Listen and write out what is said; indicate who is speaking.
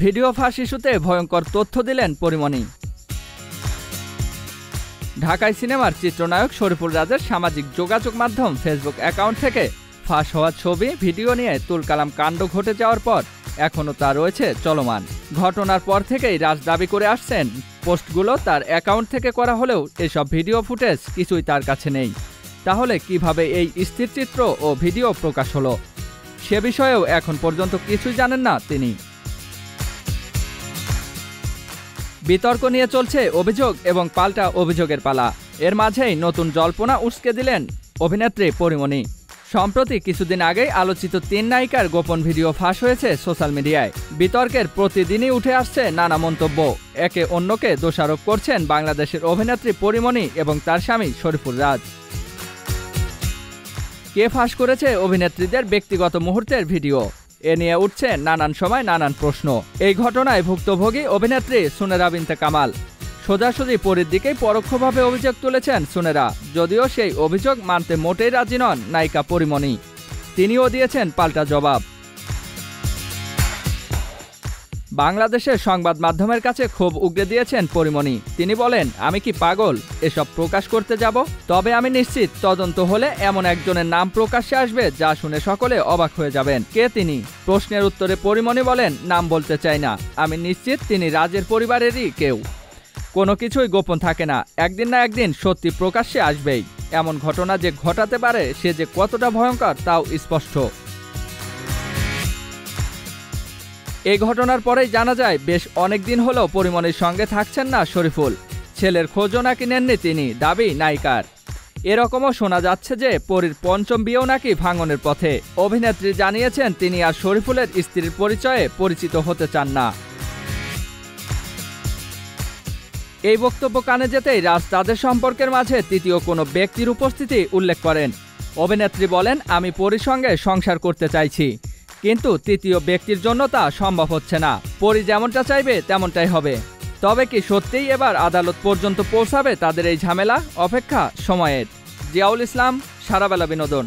Speaker 1: Video ফাঁস ইস্যুতে ভয়ঙ্কর তথ্য দিলেন পরীমনি। ঢাকাই সিনেমার চিত্রনায়ক শরীফুল রাজের সামাজিক যোগাযোগ মাধ্যম ফেসবুক অ্যাকাউন্ট থেকে ফাঁস হওয়া ছবি ভিডিও নিয়ে তুলকালাম কাণ্ড ঘটে যাওয়ার পর এখনও তা রয়েছে চলমান। ঘটনার পর থেকেই রাজ দাবি করে আসছেন পোস্টগুলো তার অ্যাকাউন্ট থেকে করা হলেও এসব ভিডিও ফুটেজ কিছুই তার কাছে নেই। তাহলে কিভাবে এই স্থিরচিত্র ও ভিডিও প্রকাশ হলো সে বিষয়েও এখন পর্যন্ত কিছুই জানেন না তিনি। বিতর্ক নিয়ে চলছে অভিযোগ এবং পাল্টা অভিযোগের পালা। এর মাঝেই নতুন জল্পনা উস্কে দিলেন অভিনেত্রী পরীমনি। সম্প্রতি কিছুদিন আগেই আলোচিত 3 নায়িকার গোপন ভিডিও ফাঁস হয়েছে সোশ্যাল মিডিয়ায়। বিতর্কের প্রতিদিনই উঠে আসছে নানা মন্তব্য। একে অন্যকে দোষারোপ করছেন বাংলাদেশের অভিনেত্রী পরীমনি এবং তার স্বামী শরীফুল রাজ। কে ফাঁস করেছে অভিনেত্রীদের ব্যক্তিগত মুহূর্তের ভিডিও? এ নিয়ে উঠছে নানান সময় নানান প্রশ্ন। এই ঘটনায় ভুক্তভোগী অভিনেত্রী সুনেরা বিনতে কামাল। সোজাসুজি পরীর দিকেই পরোক্ষভাবে অভিযোগ তুলেছেন সুনেরা, যদিও সেই অভিযোগ মানতে মোটেই রাজি নন নায়িকা পরীমনি। তিনিও দিয়েছেন পাল্টা জবাব। বাংলাদেশের সংবাদ মাধ্যমের কাছে ক্ষোভ উগরে দিয়েছেন পরীমনি। তিনি বলেন, আমি কি পাগল এসব প্রকাশ করতে যাব? তবে আমি নিশ্চিত তদন্ত হলে এমন একজনের নাম প্রকাশ্যে আসবে যা শুনে সকলে অবাক হয়ে যাবেন। কে তিনি? প্রশ্নের উত্তরে পরীমনি বলেন, নাম বলতে চাই না। আমি নিশ্চিত তিনি রাজের পরিবারেরই কেউ। কোনো কিছুই গোপন থাকে না, একদিন না একদিন সত্যি প্রকাশ্যে আসবেই। এমন ঘটনা যে ঘটাতে পারে সে যে কতটা ভয়ঙ্কর তাও স্পষ্ট। এই ঘটনার পরেই জানা যায় বেশ অনেক দিন হলেও পরীমনির সঙ্গে থাকছেন না শরীফুল। ছেলের খোঁজও নাকি নেননি তিনি, দাবি নায়িকার। এরকমও শোনা যাচ্ছে যে পরীর পঞ্চম বিয়েও নাকি ভাঙনের পথে। অভিনেত্রী জানিয়েছেন তিনি আর শরীফুলের স্ত্রীর পরিচয়ে পরিচিত হতে চান না। এই বক্তব্য কানে যেতেই রাজ তাদের সম্পর্কের মাঝে তৃতীয় কোনো ব্যক্তির উপস্থিতি উল্লেখ করেন। অভিনেত্রী বলেন, আমি পরীর সঙ্গে সংসার করতে চাইছি, কিন্তু তৃতীয় ব্যক্তির জন্য তা সম্ভব হচ্ছে না। পরী যেমনটা চাইবে তেমনটাই হবে। তবে কি সত্যিই এবার আদালত পর্যন্ত পৌঁছাবে তাদের এই ঝামেলা? অপেক্ষা সময়ের। জিয়াউল ইসলাম, সারাবেলা বিনোদন।